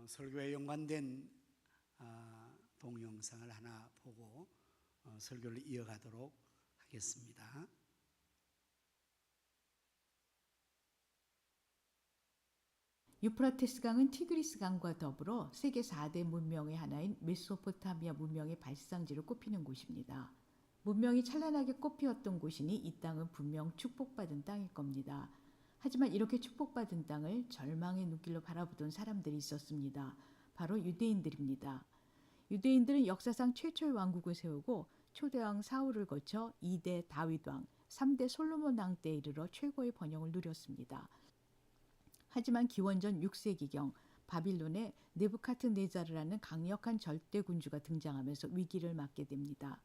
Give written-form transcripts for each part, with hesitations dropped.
설교에 연관된 동영상을 하나 보고 설교를 이어가도록 하겠습니다. 유프라테스 강은 티그리스 강과 더불어 세계 4대 문명의 하나인 메소포타미아 문명의 발상지로 꼽히는 곳입니다. 문명이 찬란하게 꽃피었던 곳이니 이 땅은 분명 축복받은 땅일 겁니다. 하지만 이렇게 축복받은 땅을 절망의 눈길로 바라보던 사람들이 있었습니다. 바로 유대인들입니다. 유대인들은 역사상 최초의 왕국을 세우고 초대왕 사울을 거쳐 2대 다윗왕, 3대 솔로몬 왕 때에 이르러 최고의 번영을 누렸습니다. 하지만 기원전 6세기경 바빌론에 느부카드네자르라는 강력한 절대 군주가 등장하면서 위기를 맞게 됩니다.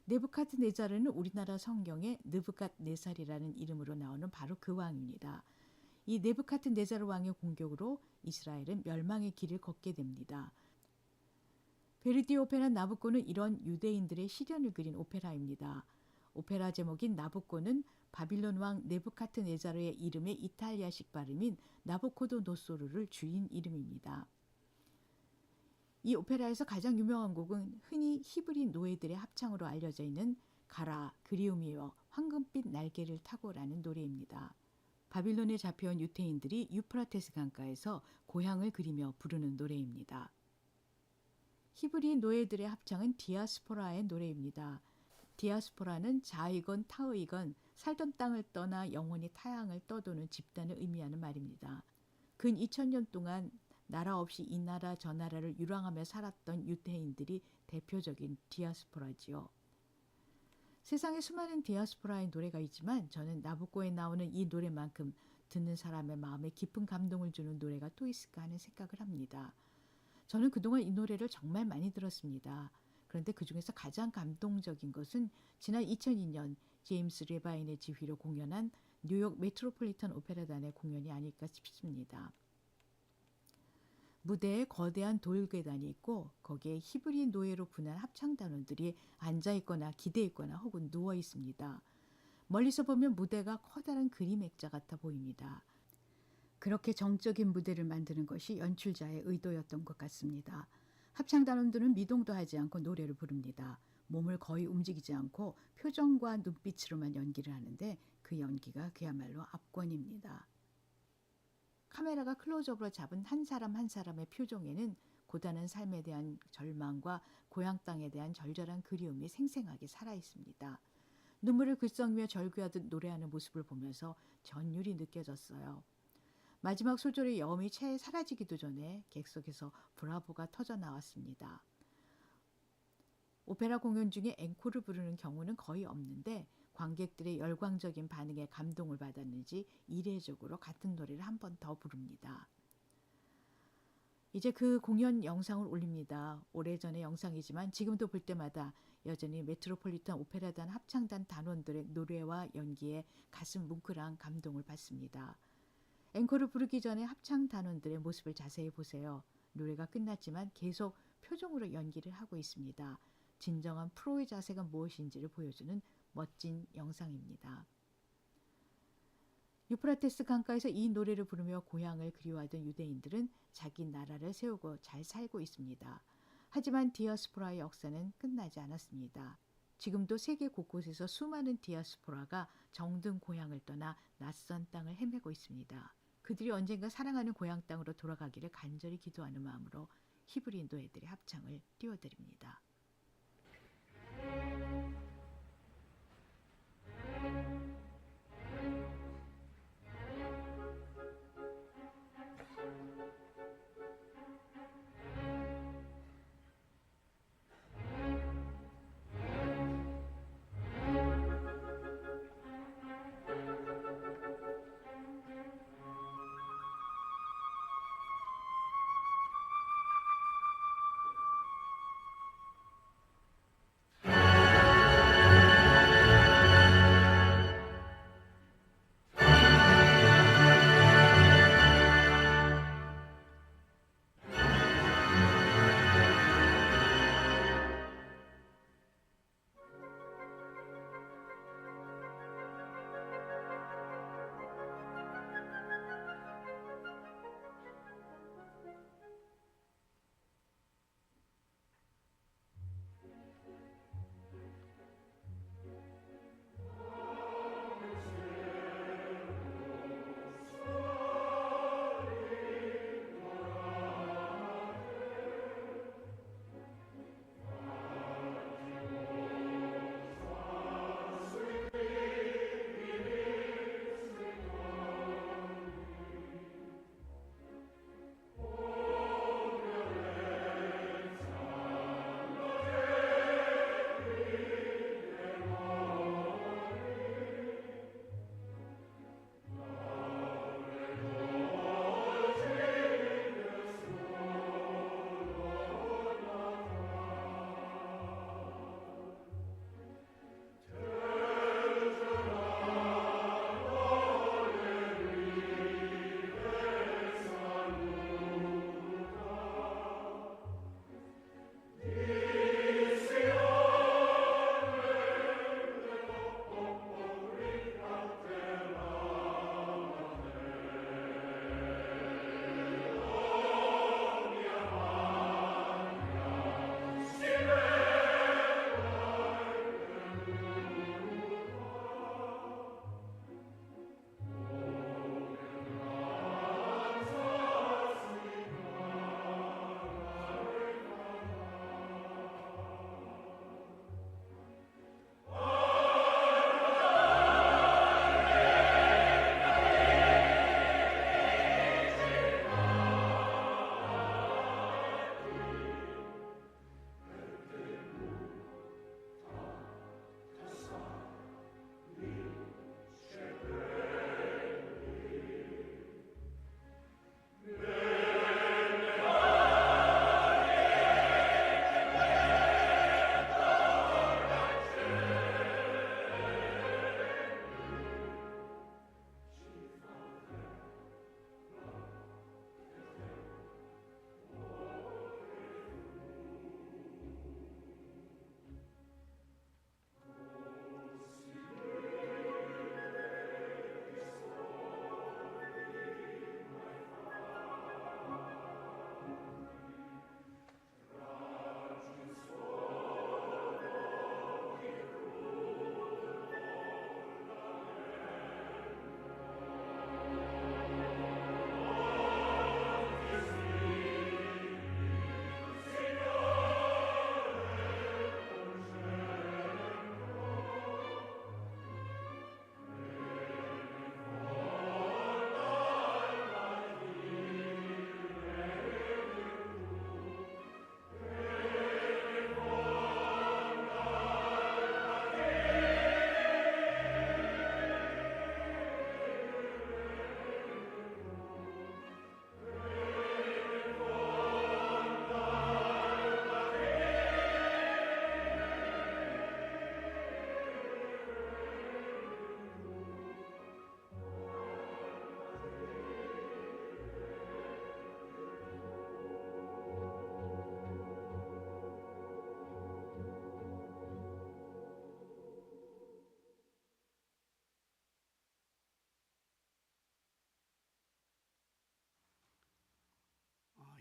느부카드네자르는 우리나라 성경에 느부갓네살이라는 이름으로 나오는 바로 그 왕입니다. 이 느부카드네자르 왕의 공격으로 이스라엘은 멸망의 길을 걷게 됩니다. 베르디 오페라 나부코는 이런 유대인들의 시련을 그린 오페라입니다. 오페라 제목인 나부코는 바빌론 왕 네부카드네자르의 이름의 이탈리아식 발음인 나부코도노소르를 주인 이름입니다. 이 오페라에서 가장 유명한 곡은 흔히 히브리 노예들의 합창으로 알려져 있는 가라 그리움이여 황금빛 날개를 타고라는 노래입니다. 바빌론에 잡혀온 유대인들이 유프라테스 강가에서 고향을 그리며 부르는 노래입니다. 히브리 노예들의 합창은 디아스포라의 노래입니다. 디아스포라는 자이건 타의건 살던 땅을 떠나 영원히 타향을 떠도는 집단을 의미하는 말입니다. 근 2000년 동안 나라 없이 이 나라 저 나라를 유랑하며 살았던 유대인들이 대표적인 디아스포라지요. 세상에 수많은 디아스포라의 노래가 있지만 저는 나부코에 나오는 이 노래만큼 듣는 사람의 마음에 깊은 감동을 주는 노래가 또 있을까 하는 생각을 합니다. 저는 그동안 이 노래를 정말 많이 들었습니다. 그런데 그중에서 가장 감동적인 것은 지난 2002년 제임스 레바인의 지휘로 공연한 뉴욕 메트로폴리탄 오페라단의 공연이 아닐까 싶습니다. 무대에 거대한 돌계단이 있고 거기에 히브리 노예로 분한 합창단원들이 앉아있거나 기대있거나 혹은 누워있습니다. 멀리서 보면 무대가 커다란 그림 액자 같아 보입니다. 그렇게 정적인 무대를 만드는 것이 연출자의 의도였던 것 같습니다. 합창단원들은 미동도 하지 않고 노래를 부릅니다. 몸을 거의 움직이지 않고 표정과 눈빛으로만 연기를 하는데 그 연기가 그야말로 압권입니다. 카메라가 클로즈업으로 잡은 한 사람 한 사람의 표정에는 고단한 삶에 대한 절망과 고향 땅에 대한 절절한 그리움이 생생하게 살아있습니다. 눈물을 글썽이며 절규하듯 노래하는 모습을 보면서 전율이 느껴졌어요. 마지막 소절의 여음이 채 사라지기도 전에 객석에서 브라보가 터져 나왔습니다. 오페라 공연 중에 앵콜을 부르는 경우는 거의 없는데 관객들의 열광적인 반응에 감동을 받았는지 이례적으로 같은 노래를 한 번 더 부릅니다. 이제 그 공연 영상을 올립니다. 오래전의 영상이지만 지금도 볼 때마다 여전히 메트로폴리탄 오페라단 합창단 단원들의 노래와 연기에 가슴 뭉클한 감동을 받습니다. 앵콜을 부르기 전에 합창 단원들의 모습을 자세히 보세요. 노래가 끝났지만 계속 표정으로 연기를 하고 있습니다. 진정한 프로의 자세가 무엇인지를 보여주는 멋진 영상입니다. 유프라테스 강가에서 이 노래를 부르며 고향을 그리워하던 유대인들은 자기 나라를 세우고 잘 살고 있습니다. 하지만 디아스포라의 역사는 끝나지 않았습니다. 지금도 세계 곳곳에서 수많은 디아스포라가 정든 고향을 떠나 낯선 땅을 헤매고 있습니다. 그들이 언젠가 사랑하는 고향 땅으로 돌아가기를 간절히 기도하는 마음으로 히브리 노예들의 합창을 띄워드립니다.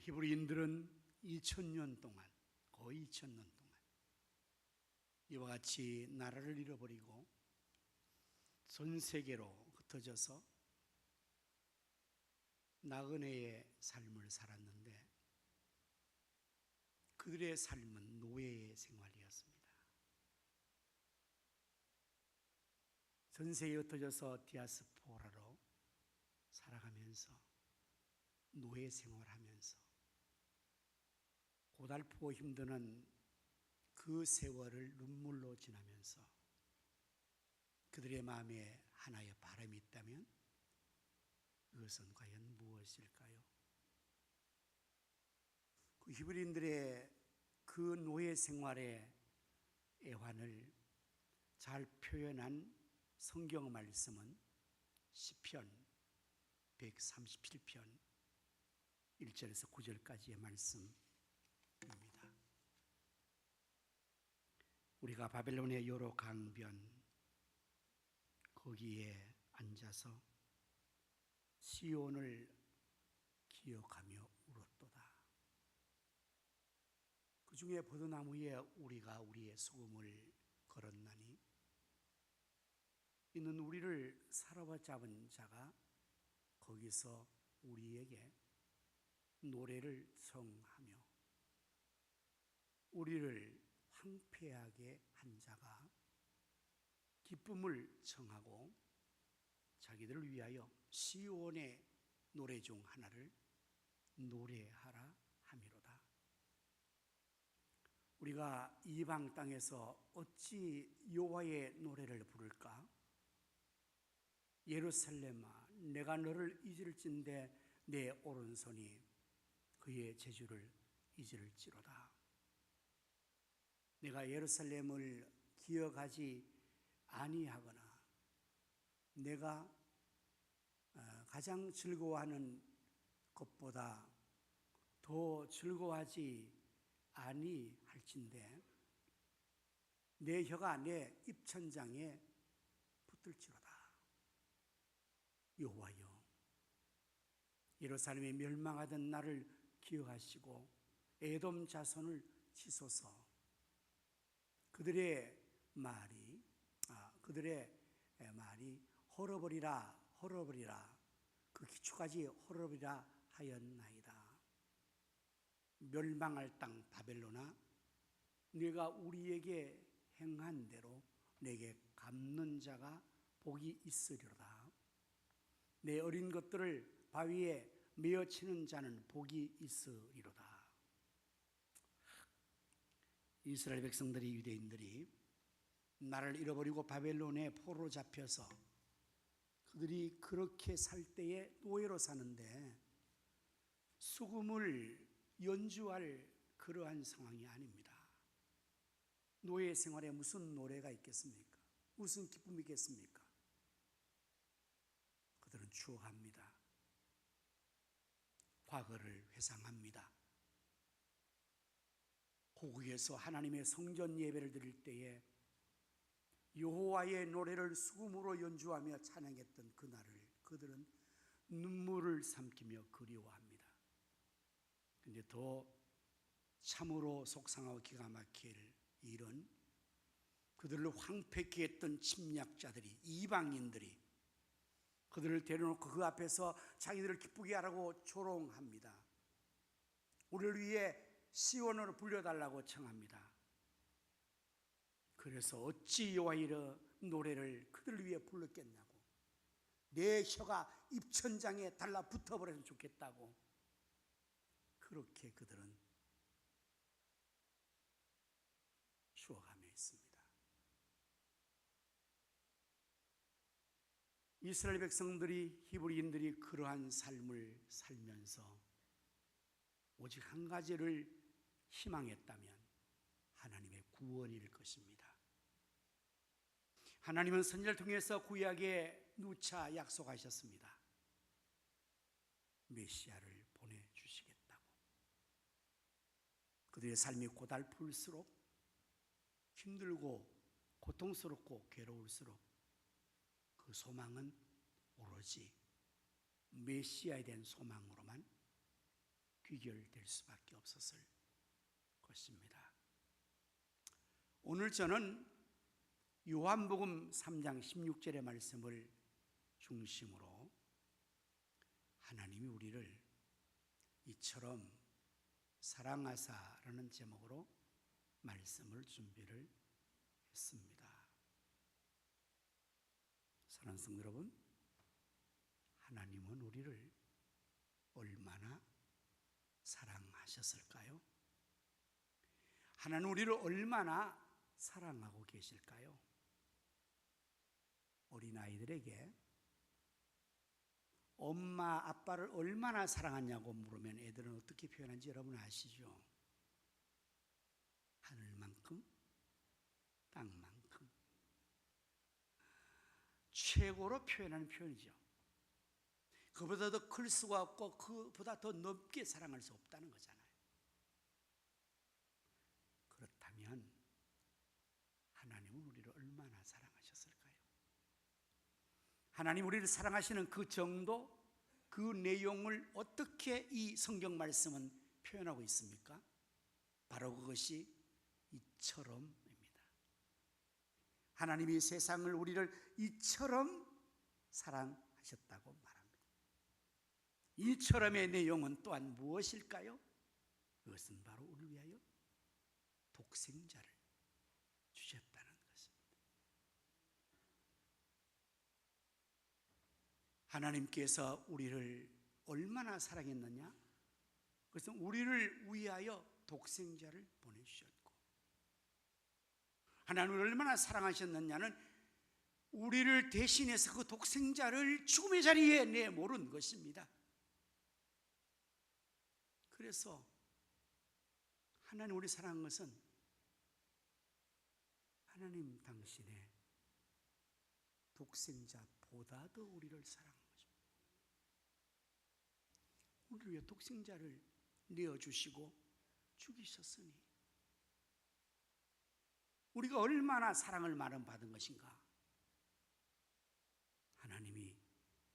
히브리인들은 2000년 동안, 거의 2000년 동안 이와 같이 나라를 잃어버리고 전 세계로 흩어져서 나그네의 삶을 살았는데 그들의 삶은 노예의 생활이었습니다. 전 세계에 흩어져서 디아스포라로 살아가면서 노예 생활하면서 고달프고 힘드는 그 세월을 눈물로 지나면서 그들의 마음에 하나의 바람이 있다면 그것은 과연 무엇일까요? 그 히브리인들의 그 노예 생활의 애환을 잘 표현한 성경 말씀은 시편 137편 1절에서 9절까지의 말씀입니다. 우리가 바벨론의 여로 강변 거기에 앉아서 시온을 기억하며 울었도다. 그 중에 포도나무 위에 우리가 우리의 수금을 걸었나니 이는 우리를 사로잡은 자가 거기서 우리에게 노래를 청하며 우리를 황폐하게 한 자가 기쁨을 청하고 자기들을 위하여 시온의 노래 중 하나를 노래하라 함이로다. 우리가 이방 땅에서 어찌 여호와의 노래를 부를까? 예루살렘아, 내가 너를 잊을진대 내 오른손이 그의 제주를 잊을지로다. 내가 예루살렘을 기억하지 아니하거나 내가 가장 즐거워하는 것보다 더 즐거워하지 아니할진대 내 혀가 내 입천장에 붙들지로다. 여호와여, 예루살렘이 멸망하던 날을 기억하시고 에돔 자손을 치소서. 그들의 말이 헐어버리라 헐어버리라 그 기초까지 헐어버리라 하였나이다. 멸망할 땅 바벨론아, 네가 우리에게 행한 대로 내게 갚는 자가 복이 있으리로다. 내 어린 것들을 바위에 메어치는 자는 복이 있으리로다. 이스라엘 백성들이, 유대인들이 나라를 잃어버리고 바벨론에 포로 잡혀서 그들이 그렇게 살 때에 노예로 사는데 수금을 연주할 그러한 상황이 아닙니다. 노예 생활에 무슨 노래가 있겠습니까? 무슨 기쁨이 있겠습니까? 그들은 추억합니다. 과거를 회상합니다. 고국에서 하나님의 성전 예배를 드릴 때에 여호와의 노래를 수금으로 연주하며 찬양했던 그날을 그들은 눈물을 삼키며 그리워합니다. 그런데 더 참으로 속상하고 기가 막힐 일은 그들을 황폐케 했던 침략자들이, 이방인들이 그들을 데려놓고 그 앞에서 자기들을 기쁘게 하라고 조롱합니다. 우리를 위해 시온으로 불려달라고 청합니다. 그래서 어찌 여호와의 노래를 그들을 위해 불렀겠냐고, 내 혀가 입천장에 달라붙어버렸으면 좋겠다고 그렇게 그들은 추억하며 있습니다. 이스라엘 백성들이, 히브리인들이 그러한 삶을 살면서 오직 한 가지를 희망했다면 하나님의 구원일 것입니다. 하나님은 선지자를 통해서 구약에 누차 약속하셨습니다. 메시아를 보내주시겠다고. 그들의 삶이 고달플수록, 힘들고 고통스럽고 괴로울수록 그 소망은 오로지 메시아에 대한 소망으로만 귀결될 수밖에 없었을 것입니다. 오늘 저는 요한복음 3장 16절의 말씀을 중심으로 하나님이 우리를 이처럼 사랑하사라는 제목으로 말씀을 준비를 했습니다. 사랑하는 성도 여러분, 하나님은 우리를 얼마나 사랑하셨을까요? 하나님은 우리를 얼마나 사랑하고 계실까요? 어린아이들에게 엄마, 아빠를 얼마나 사랑하냐고 물으면 애들은 어떻게 표현하는지 여러분 아시죠? 하늘만큼, 땅만큼. 최고로 표현하는 표현이죠. 그보다 더 클 수가 없고 그보다 더 높게 사랑할 수 없다는 거잖아요. 그렇다면 하나님은 우리를 얼마나 사랑하셨을까요? 하나님 우리를 사랑하시는 그 정도, 그 내용을 어떻게 이 성경 말씀은 표현하고 있습니까? 바로 그것이 이처럼입니다. 하나님이 세상을 우리를 이처럼 사랑하셨다고 말합니다. 이처럼의 내용은 또한 무엇일까요? 그것은 바로 우리를 위하여 독생자를 주셨다는 것입니다. 하나님께서 우리를 얼마나 사랑했느냐? 그것은 우리를 위하여 독생자를 보내주셨고, 하나님을 얼마나 사랑하셨느냐는 우리를 대신해서 그 독생자를 죽음의 자리에 내모른 것입니다. 그래서 하나님 우리 사랑한 것은 하나님 당신의 독생자보다도 우리를 사랑한 것입니다. 우리를 위해 독생자를 내어주시고 죽이셨으니 우리가 얼마나 사랑을 많이 받은 것인가. 하나님이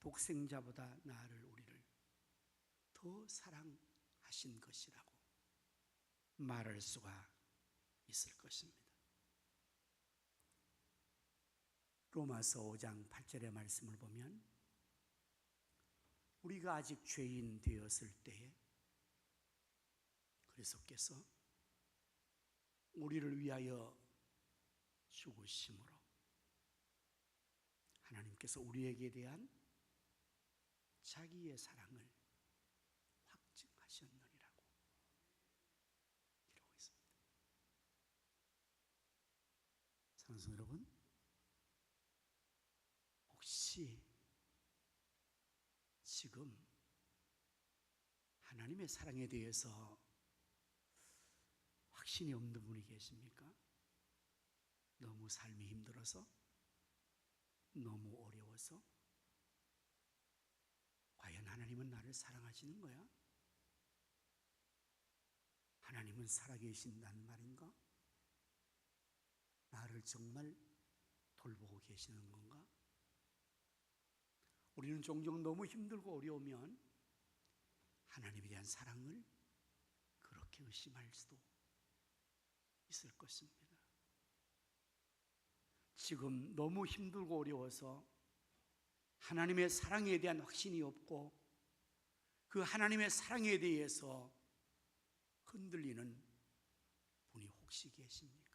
독생자보다 우리를 더 사랑하신 것이라고 말할 수가 있을 것입니다. 로마서 5장 8절의 말씀을 보면 우리가 아직 죄인 되었을 때에 그리스도께서 우리를 위하여 죽으심으로 하나님께서 우리에게 대한 자기의 사랑을 확증하셨느니라고 기록하고 있습니다. 사랑하는 여러분, 혹시 지금 하나님의 사랑에 대해서 확신이 없는 분이 계십니까? 너무 삶이 힘들어서? 너무 어려워서? 과연 하나님은 나를 사랑하시는 거야? 하나님은 살아계신다는 말인가? 나를 정말 돌보고 계시는 건가? 우리는 종종 너무 힘들고 어려우면 하나님에 대한 사랑을 그렇게 의심할 수도 있을 것입니다. 지금 너무 힘들고 어려워서 하나님의 사랑에 대한 확신이 없고 그 하나님의 사랑에 대해서 흔들리는 분이 혹시 계십니까?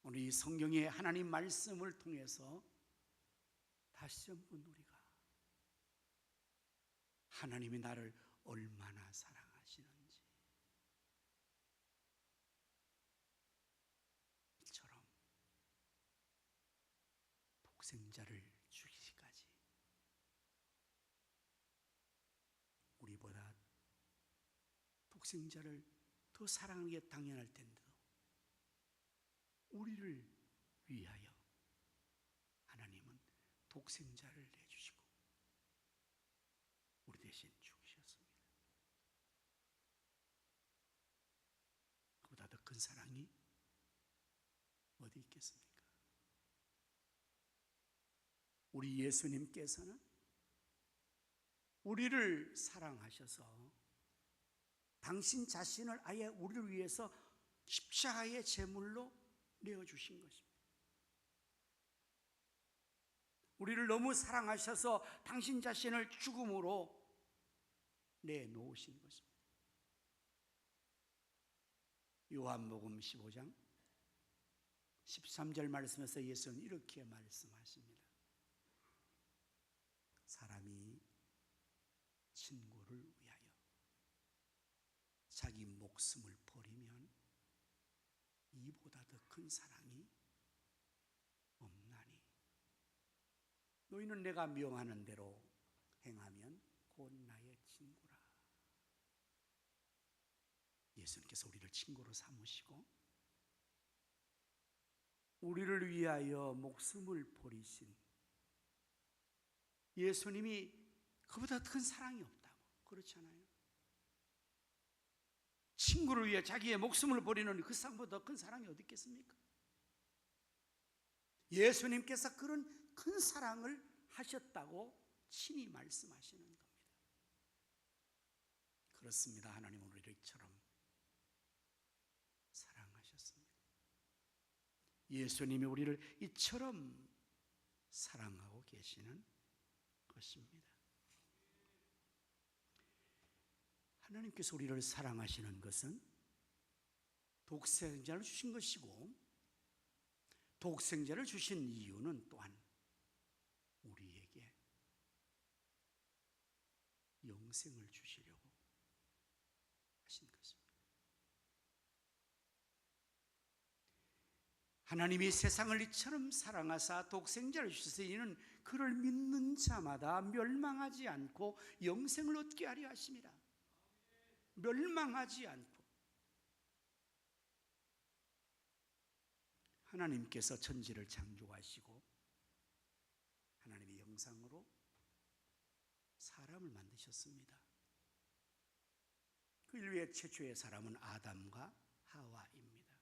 오늘 이 성경의 하나님 말씀을 통해서 다시 한번 우리가 하나님이 나를 얼마나 사랑하시는지 이처럼 독생자를 주기까지 우리보다 독생자를 더 사랑하는 게 당연할 텐데도 우리를 위하여 하나님은 독생자를 내주시고 우리 대신 죽으셨습니다. 그보다 더 큰 사랑이 어디 있겠습니까? 우리 예수님께서는 우리를 사랑하셔서 당신 자신을 아예 우리를 위해서 십자가의 제물로 내어주신 것입니다. 우리를 너무 사랑하셔서 당신 자신을 죽음으로 내놓으신 것입니다. 요한복음 15장 13절 말씀에서 예수는 이렇게 말씀하십니다. 사람이 친구를 위하여 자기 목숨을 버리면 이보다 더 큰 사랑이 없나니 너희는 내가 명하는 대로 행하면 곧 나의 친구라. 예수님께서 우리를 친구로 삼으시고 우리를 위하여 목숨을 버리신 예수님이 그보다 큰 사랑이 없다고, 그렇잖아요. 친구를 위해 자기의 목숨을 버리는 그 사랑보다 더 큰 사랑이 어디 있겠습니까? 예수님께서 그런 큰 사랑을 하셨다고 친히 말씀하시는 겁니다. 그렇습니다. 하나님은 우리를 이처럼 사랑하셨습니다. 예수님이 우리를 이처럼 사랑하고 계시는 것입니다. 하나님께서 우리를 사랑하시는 것은 독생자를 주신 것이고, 독생자를 주신 이유는 또한 우리에게 영생을 주시려고 하신 것입니다. 하나님이 세상을 이처럼 사랑하사 독생자를 주셔서 이는 그를 믿는 자마다 멸망하지 않고 영생을 얻게 하려 하심이라. 멸망하지 않고. 하나님께서 천지를 창조하시고 하나님의 형상으로 사람을 만드셨습니다. 그 인류의 최초의 사람은 아담과 하와입니다.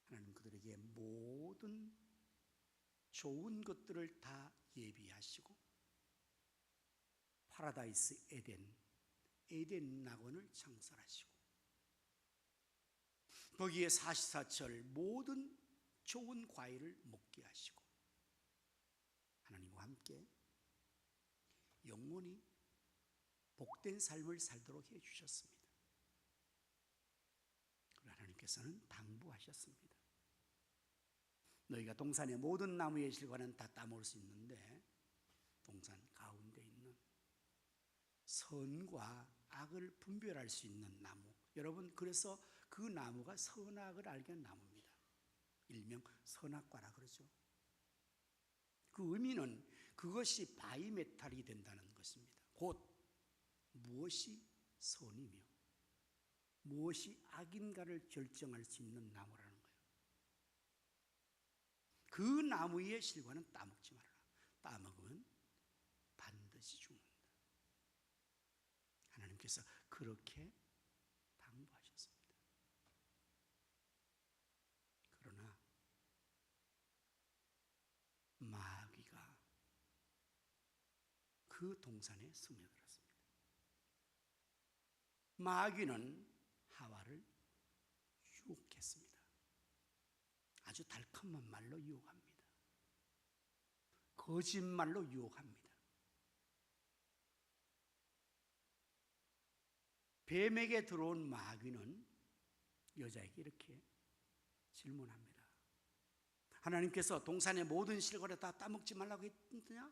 하나님 그들에게 모든 좋은 것들을 다 예비하시고 파라다이스 에덴 낙원을 창설하시고 거기에 44철 모든 좋은 과일을 먹게 하시고 하나님과 함께 영원히 복된 삶을 살도록 해주셨습니다. 그리고 하나님께서는 당부하셨습니다. 너희가 동산의 모든 나무의 실과는 다 따먹을 수 있는데 동산 가운데 있는 선과 악을 분별할 수 있는 나무, 여러분 그래서 그 나무가 선악을 알게 한 나무입니다. 일명 선악과라 그러죠. 그 의미는 그것이 바이메탈이 된다는 것입니다. 곧 무엇이 선이며 무엇이 악인가를 결정할 수 있는 나무라는 거예요. 그 나무의 실과는 따먹지 말아라. 따먹으면 반드시 죽는다. 하나님께서 그렇게 당부하셨습니다. 그러나 마귀가 그 동산에 스며들었습니다. 마귀는 하와를 유혹했습니다. 아주 달콤한 말로 유혹합니다. 거짓말로 유혹합니다. 뱀에게 들어온 마귀는 여자에게 이렇게 질문합니다. 하나님께서 동산의 모든 실과를 다 따먹지 말라고 했느냐?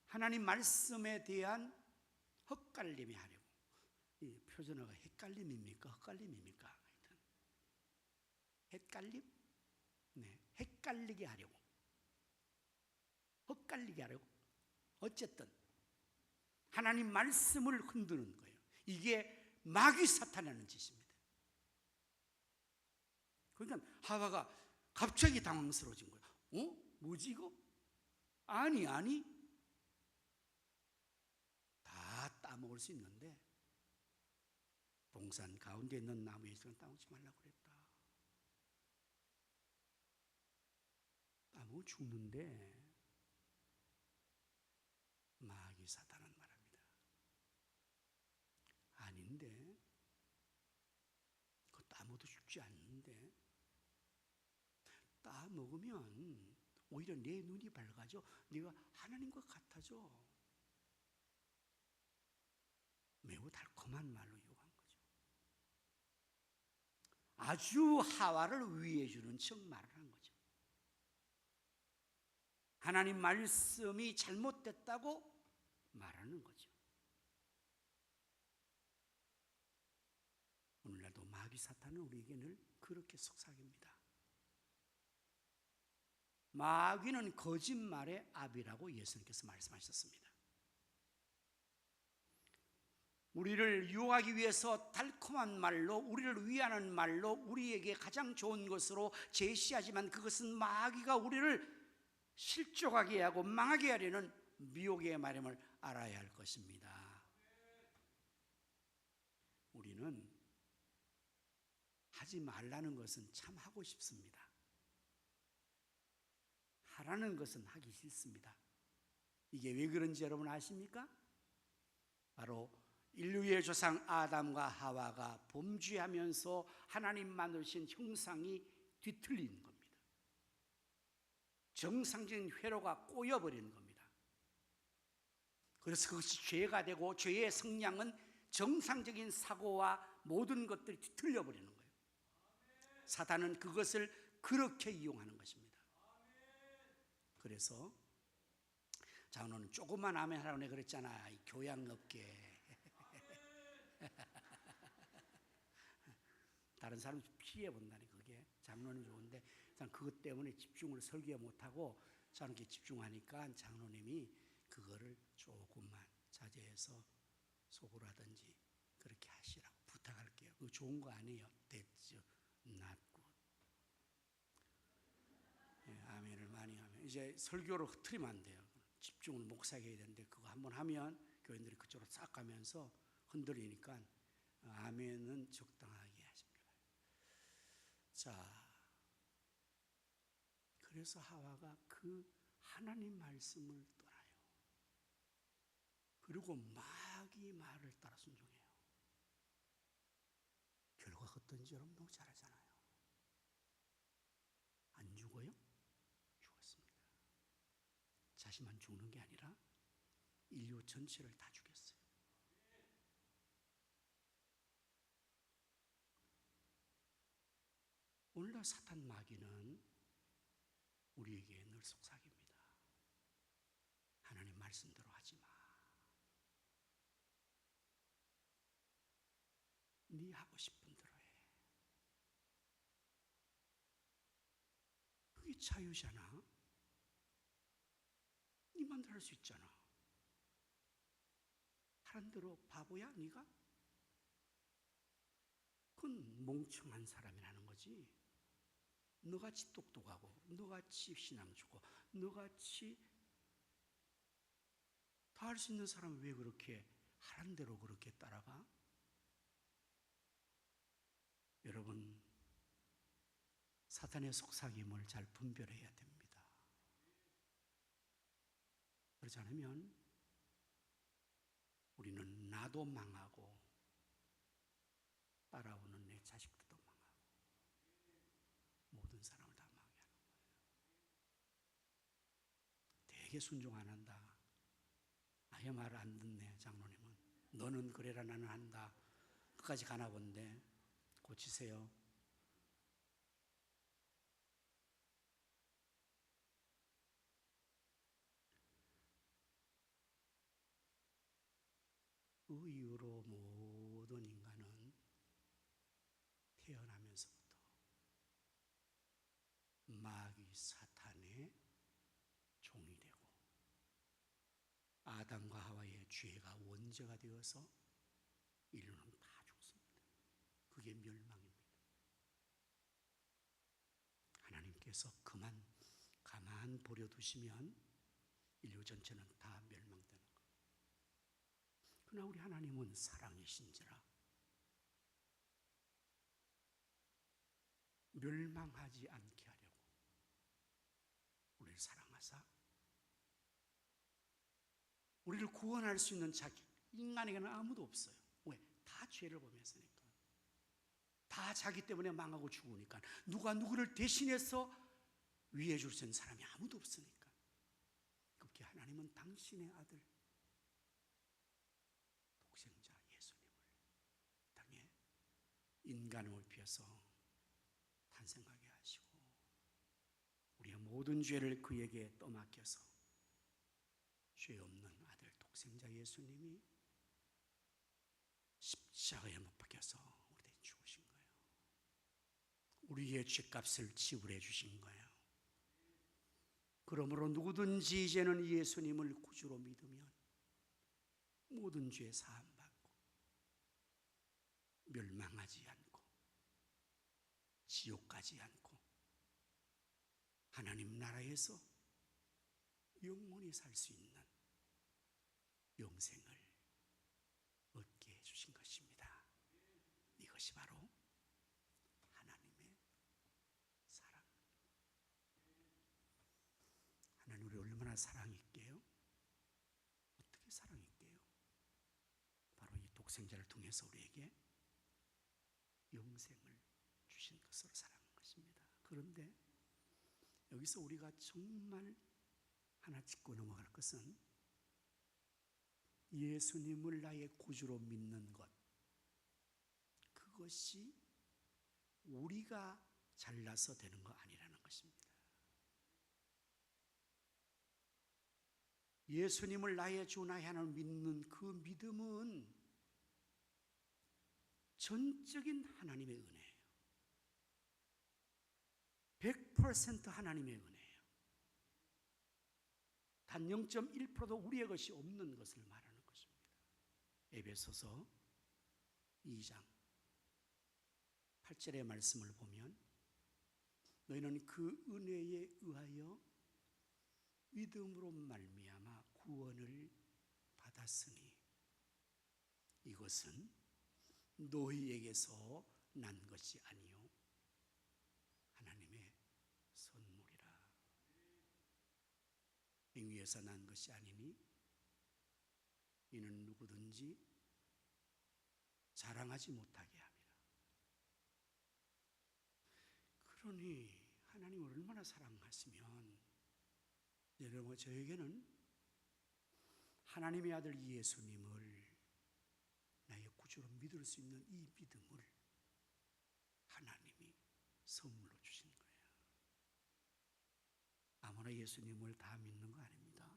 하나님 말씀에 대한 헛갈림이 하려고. 이 표준어가 헷갈림입니까? 헛갈림입니까? 하여튼 헷갈림? 네, 헷갈리게 하려고. 헛갈리게 하려고. 어쨌든 하나님 말씀을 흔드는 거예요. 이게 마귀 사탄이라는 짓입니다. 그러니까 하와가 갑자기 당황스러워진 거예요. 뭐지 이거? 아니 다 따먹을 수 있는데 동산 가운데 있는 나무에 있으면 따먹지 말라고 그랬다. 따먹으면 죽는데 마귀 사탄은 말합니다. 아닌데, 그거 따먹어도 죽지 않는데, 따먹으면 오히려 내 눈이 밝아져. 네가 하나님과 같아져. 매우 달콤한 말로 유혹한 거죠. 아주 하와를 위해 주는 척 말을 한 거죠. 하나님 말씀이 잘못됐다고 말하는 거죠. 오늘날도 마귀 사탄은 우리에게 늘 그렇게 속삭입니다. 마귀는 거짓말의 아비라고 예수님께서 말씀하셨습니다. 우리를 유혹하기 위해서 달콤한 말로, 우리를 위하는 말로 우리에게 가장 좋은 것으로 제시하지만 그것은 마귀가 우리를 실족하게 하고 망하게 하려는 미혹의 말임을 알아야 할 것입니다. 우리는 하지 말라는 것은 참 하고 싶습니다. 하라는 것은 하기 싫습니다. 이게 왜 그런지 여러분 아십니까? 바로 인류의 조상 아담과 하와가 범죄하면서 하나님 만드신 형상이 뒤틀린 겁니다. 정상적인 회로가 꼬여버리는 겁니다. 그래서 그것이 죄가 되고 죄의 성량은 정상적인 사고와 모든 것들이 뒤틀려 버리는 거예요. 사탄은 그것을 그렇게 이용하는 것입니다. 그래서 자, 오늘은 조금만 아멘 하라고 내가 그랬잖아. 이 교양업계 다른 사람 피해 본다니. 그게 장로는 좋은데 그것 때문에 집중을 설교 못하고 저는 이렇게 집중하니까 장로님이 그거를 조금만 자제해서 속으로 하든지 그렇게 하시라고 부탁할게요. 그거 좋은 거 아니에요. That's not good. 네, 아멘을 많이 하면 이제 설교로 흐트리면 안 돼요. 집중을 목사에게 해야 되는데 그거 한번 하면 교인들이 그쪽으로 싹 가면서 흔들리니까 아멘은 적당하게 하십니다. 자, 그래서 하와가 그 하나님 말씀을 떠나요. 그리고 마귀 말을 따라 순종해요. 결과가 어떤지 여러분 너무 잘 알잖아요. 안 죽어요? 죽었습니다. 자신만 죽는 게 아니라 인류 전체를 다 죽였어요. 오늘날 사탄 마귀는 우리에게 늘 속삭입니다. 하나님 말씀대로 하지 마. 네 하고 싶은 대로 해. 그게 자유잖아. 네 마음대로 할 수 있잖아. 하는 대로 바보야 네가? 그건 멍청한 사람이라는 거지. 너같이 똑똑하고 너같이 신앙 좋고 너같이 다 할 수 있는 사람은 왜 그렇게 하는 대로 그렇게 따라가? 여러분, 사탄의 속삭임을 잘 분별해야 됩니다. 그렇지 않으면 우리는 나도 망하고 따라오는 내 자식들도 망하고 모든 사람을 다 망하게 하는 거예요. 되게 순종 안 한다. 아예 말 안 듣네. 장로님은 너는 그래라 나는 한다. 끝까지 가나 본데 고치세요. 그 이후로 모든 인간은 태어나면서부터 마귀 사탄의 종이 되고 아담과 하와의 죄가 원죄가 되어서 인류는 다 죽습니다. 그게 멸망입니다. 하나님께서 가만 버려두시면 인류 전체는 다 멸망되는 거예요. 그러나 우리 하나님은 사랑이신지라 멸망하지 않게 하려고 우리를 사랑하사 우리를 구원할 수 있는 자격 인간에게는 아무도 없어요. 왜? 다 다 죄를 범했으니까, 다 자기 때문에 망하고 죽으니까, 누가 누구를 대신해서 위해 줄 수 있는 사람이 아무도 없으니까, 그렇게 하나님은 당신의 아들 독생자 예수님을 땅에 인간을 입혀서 탄생하게 하시고, 우리의 모든 죄를 그에게 떠맡겨서 죄 없는 아들 독생자 예수님이 십자가에 못 박혀서 우리에게 죽으신 거예요. 우리의 죄값을 지불해 주신 거예요. 그러므로 누구든지 이제는 예수님을 구주로 믿으면 모든 죄 사함받고 멸망하지 않고 지옥 가지 않고 하나님 나라에서 영원히 살 수 있는 영생을 얻게 해주신 것입니다. 이것이 바로 하나님의 사랑. 하나님 우리 얼마나 사랑했게요? 어떻게 사랑했게요? 바로 이 독생자를 통해서 우리에게 영생을 주신 것으로 사랑한 것입니다. 그런데 여기서 우리가 정말 하나 짚고 넘어갈 것은, 예수님을 나의 구주로 믿는 것, 그것이 우리가 잘나서 되는 거 아니라는 것입니다. 예수님을 나의 주 나의 하나님을 믿는 그 믿음은 전적인 하나님의 은혜예요. 100% 하나님의 은혜예요. 단 0.1%도 우리의 것이 없는 것을 말하는 것입니다. 에베소서 2장 8절의 말씀을 보면, 너희는 그 은혜에 의하여 믿음으로 말미암아 구원을 받았으니 이것은 너희에게서 난 것이 아니요 하나님의 선물이라. 행위에서 난 것이 아니니 이는 누구든지 자랑하지 못하게 함이라. 그러니 하나님을 얼마나 사랑하시면, 여러분 저에게는 하나님의 아들 예수님을 나의 구주로 믿을 수 있는 이 믿음을 하나님이 선물로 주신 거예요. 아무나 예수님을 다 믿는 거 아닙니다.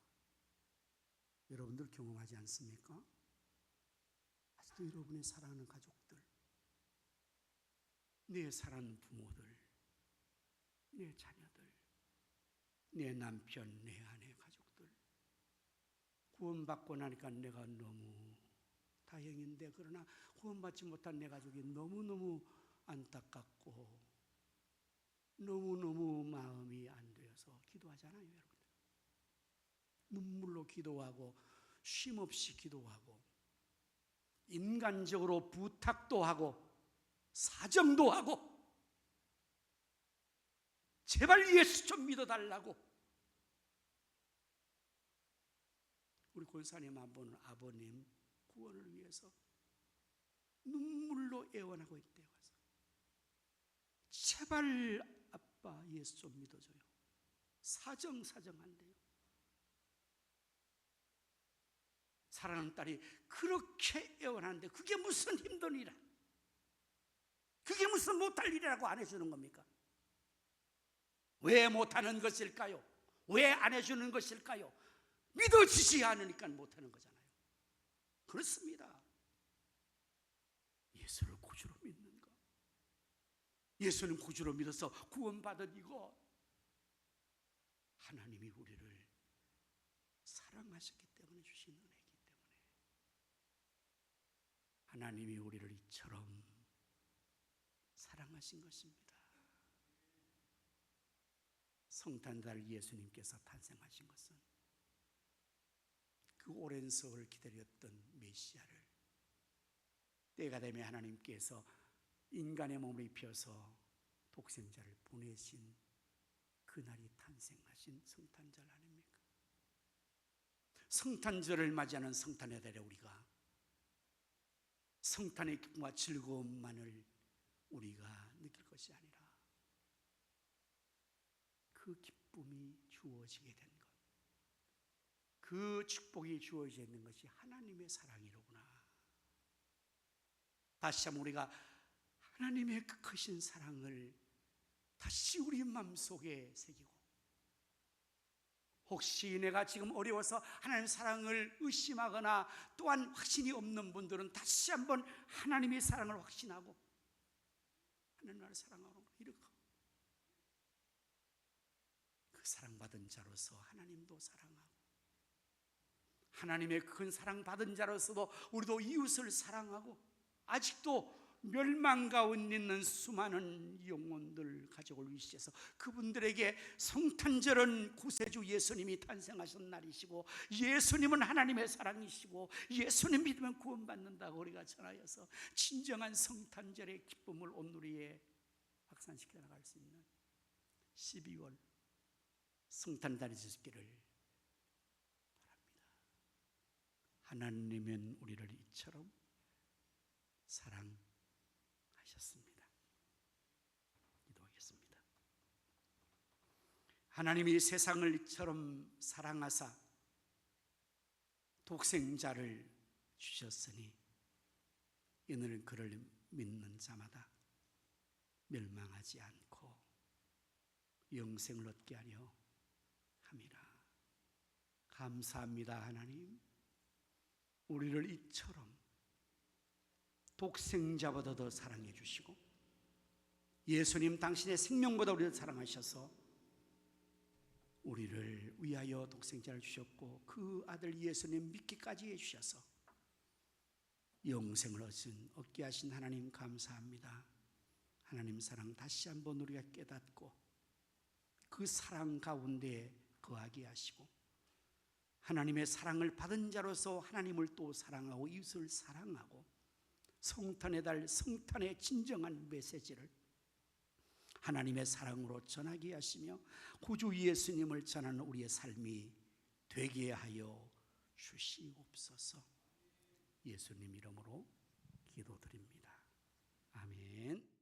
여러분들 경험하지 않습니까? 아직도 여러분의 사랑하는 가족들, 내 사랑하는 부모들, 내 자녀들, 내 남편, 내 아내, 가족들, 구원받고 나니까 내가 너무 다행인데, 그러나 구원받지 못한 내 가족이 너무너무 안타깝고 너무너무 마음이 안 되어서 기도하잖아요, 여러분들. 눈물로 기도하고 쉼없이 기도하고 인간적으로 부탁도 하고 사정도 하고, 제발 예수 좀 믿어달라고. 우리 권사님 한 번은 아버님 구원을 위해서 눈물로 애원하고 있대요. 제발 아빠 예수 좀 믿어줘요. 사정한대요. 사랑하는 딸이 그렇게 애원하는데 그게 무슨 힘든 일이야? 그게 무슨 못할 일이라고 안 해주는 겁니까? 왜 못하는 것일까요? 왜 안 해주는 것일까요? 믿어지지 않으니까 못하는 거잖아요. 그렇습니다. 예수를 구주로 믿는가? 예수는 구주로 믿어서 구원받은 이거, 하나님이 우리를 사랑하셨기 때문에 주신 은혜이기 때문에, 하나님이 우리를 이처럼 사랑하신 것입니다. 성탄절 예수님께서 탄생하신 것은 그 오랜 세월을 기다렸던 메시아를 때가 되면 하나님께서 인간의 몸을 입혀서 독생자를 보내신 그날이 탄생하신 성탄절 아닙니까? 성탄절을 맞이하는 성탄의 달에 우리가 성탄의 기쁨과 즐거움만을 우리가 느낄 것이 아니라 그 기쁨이 주어지게 된 것, 그 축복이 주어져 있는 것이 하나님의 사랑이로구나. 다시 한번 우리가 하나님의 그 크신 사랑을 다시 우리 마음속에 새기고, 혹시 내가 지금 어려워서 하나님의 사랑을 의심하거나 또한 확신이 없는 분들은 다시 한번 하나님의 사랑을 확신하고 하나님 나를 사랑하고 이렇게 그 사랑받은 자로서 하나님도 사랑하고, 하나님의 큰 사랑받은 자로서도 우리도 이웃을 사랑하고, 아직도 멸망 가운데 있는 수많은 영혼들 가족을 위시해서 그분들에게 성탄절은 구세주 예수님이 탄생하신 날이시고, 예수님은 하나님의 사랑이시고, 예수님 믿으면 구원받는다고 우리가 전하여서 진정한 성탄절의 기쁨을 온누리에 확산시켜 나갈 수 있는 12월 성탄날이 되시기를 바랍니다. 하나님은 우리를 이처럼 사랑하셨습니다. 기도하겠습니다. 하나님이 세상을 이처럼 사랑하사 독생자를 주셨으니 이는 그를 믿는 자마다 멸망하지 않고 영생을 얻게 하려 함이라. 감사합니다. 하나님, 우리를 이처럼 독생자보다 더 사랑해 주시고, 예수님 당신의 생명보다 우리를 사랑하셔서 우리를 위하여 독생자를 주셨고, 그 아들 예수님 믿기까지 해주셔서 영생을 얻게 하신 하나님 감사합니다. 하나님 사랑 다시 한번 우리가 깨닫고 그 사랑 가운데 거하게 하시고, 하나님의 사랑을 받은 자로서 하나님을 또 사랑하고 이웃을 사랑하고, 성탄의 달 성탄의 진정한 메시지를 하나님의 사랑으로 전하게 하시며 구주 예수님을 전하는 우리의 삶이 되게 하여 주시옵소서. 예수님 이름으로 기도드립니다. 아멘.